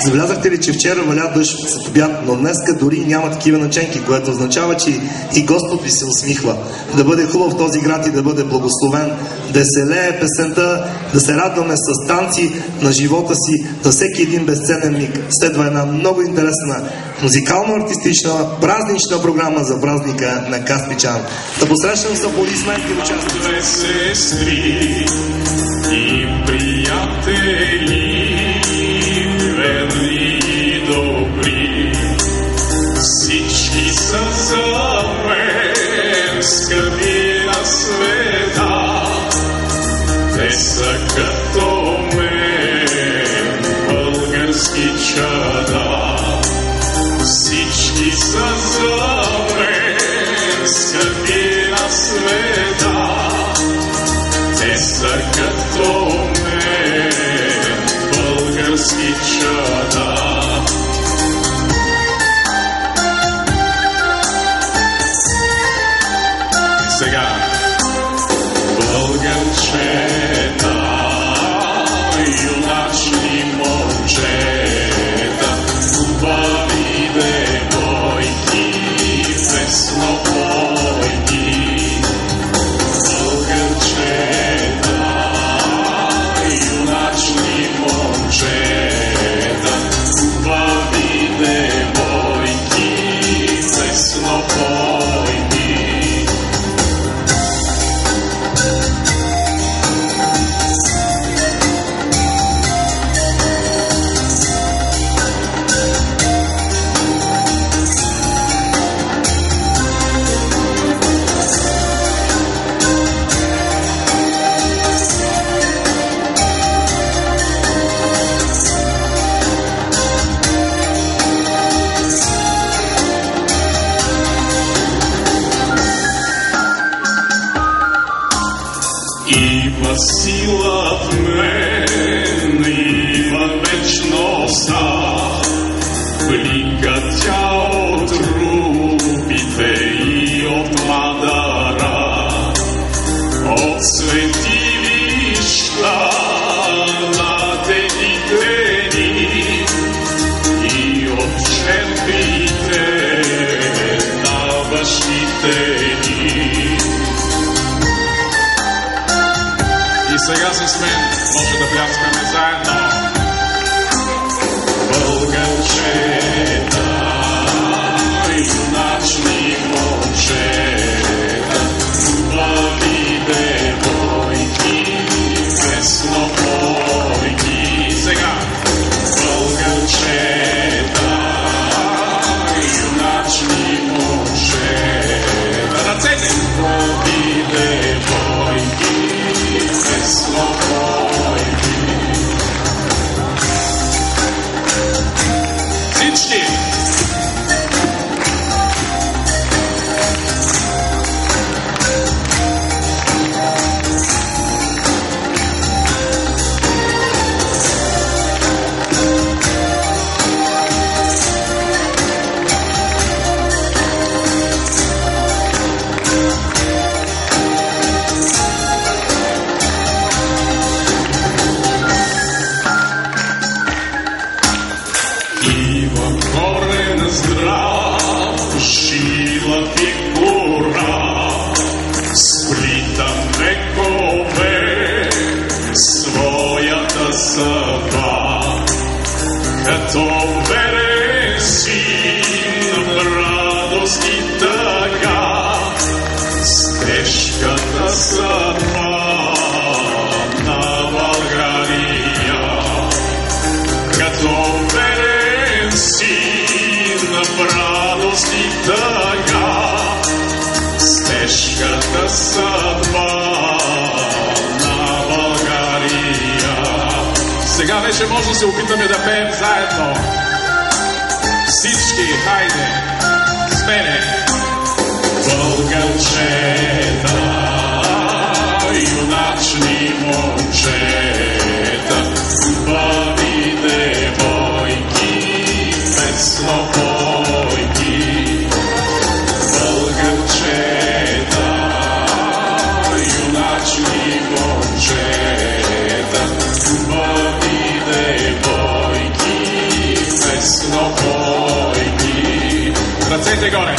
Забелязахте ли, че вчера валя дъжд след обяд, но днеска дори няма такива наченки, което означава, че и Господ ви се усмихва. Да бъде хубав този град и да бъде благословен, да се лее песента, да се радваме с танци на живота си за всеки един безценен миг. Следва една много интересна музикално-артистична, празнична програма за празника на Каспичан. Да посрещам с аплодисменти участници. Сестри и приятели, верни и добри, всички са за мен скъпи на света. Те са като мен, български чада. Всички са за мен скъпи на света. Те са като мен, български чада. И сега българчета, юначни момчета, хубави девойки, песнопойки. Българчета, юначни момчета, хубави девойки, песнопойки. Има сила в мен, има вечността, блика тя от рубите и от мадара, от светилища на дедите ни и от черпите на бащите ни. И сега с мен може да пляскаме заедно. Българчета, юначни момчета, хубави девойки, песнопойки. Сега българчета, юначни момчета, ръцете, хубави девойки, песнопойки. Всички! Като верен син в радост и тъга, с тежката съдба на България. Като верен син в радост и тъга, с тежката съдба на България. Сега вече може да се опитаме да пеем заедно. Всички, хайде, с мене. Българчета, юначни момчета, хубави девойки, песнопойки. Българчета, юначни момчета, хубави девойки, ръцете горе.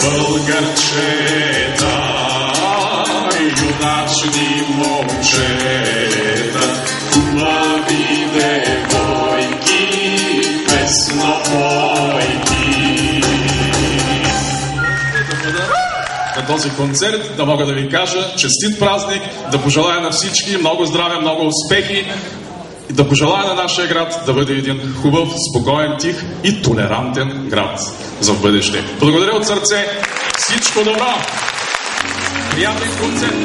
Българчета, юначни момчета, хубави девойки, песнопойки. На този концерт да мога да ви кажа честит празник, да пожелая на всички много здраве, много успехи и да пожелая на нашия град да бъде един хубав, спокоен, тих и толерантен град за в бъдеще. Благодаря от сърце, всичко добро! Приятен концерт!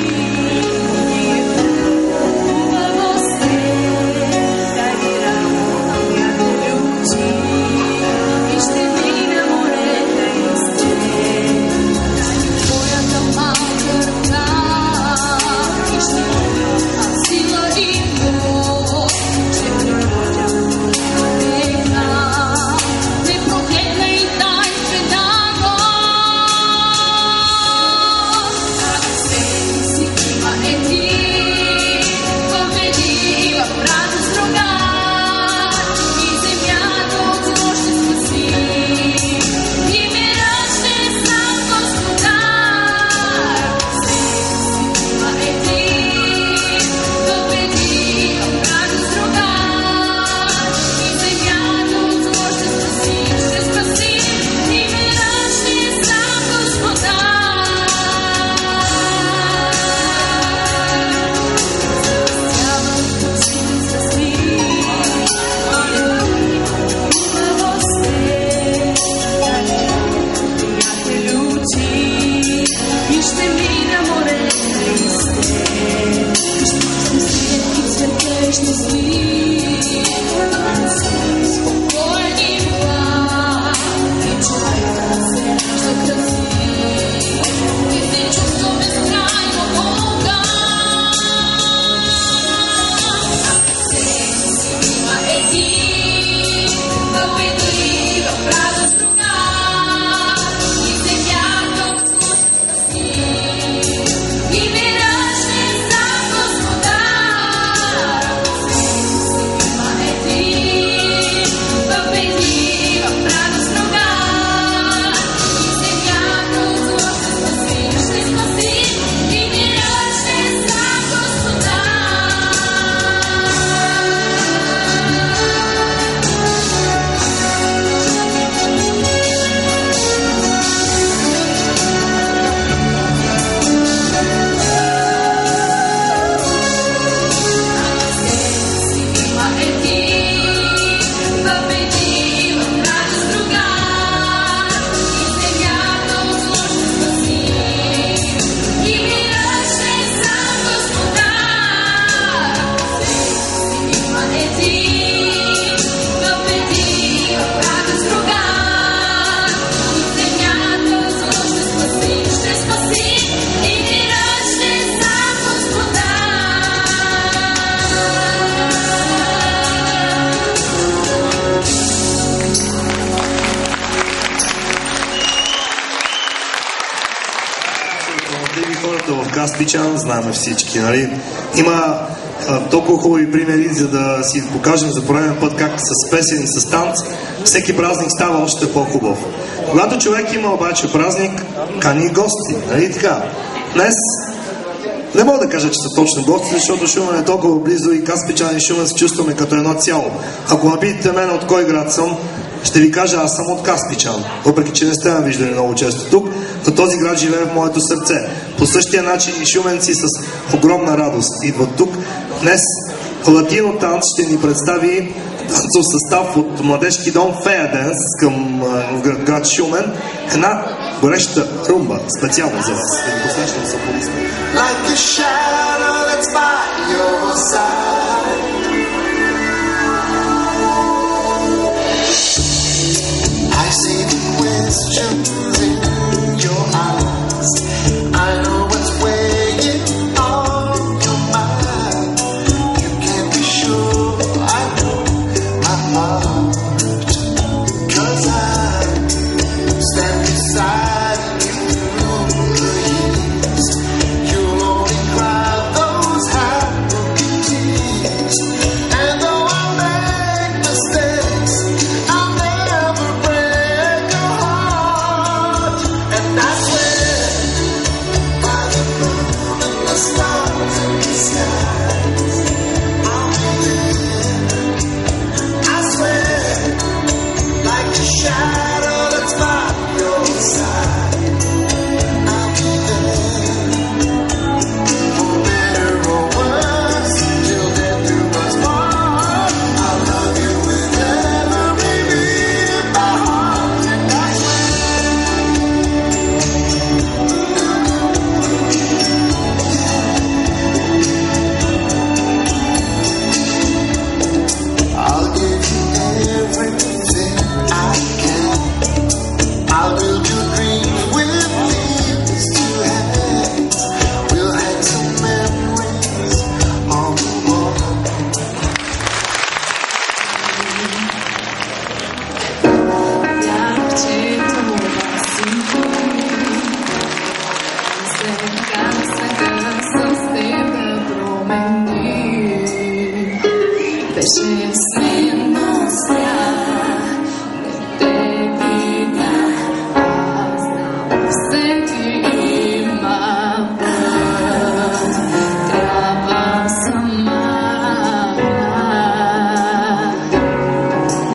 В Каспичан, знаем всички, нали? Има толкова хубави примери, за да си покажем за пореден път как с песен и с танц всеки празник става още по-хубав. Когато човек има обаче празник, кани гости, нали така? Днес не мога да кажа, че са точно гости, защото Шумен е толкова близо и Каспичан и Шумен се чувстваме като едно цяло. Ако напитате мен от кой град съм, ще ви кажа, аз съм от Каспичан. Въпреки че не сте ме виждали много често тук, но този град живее в моето сърце. По същия начин и шуменци с огромна радост идват тук. Днес Латино танц ще ни представи танцов състав от младежки дом Феяденс към град Шумен. Една гореща румба, специално за вас. Да ви посрещам с аплодисменти.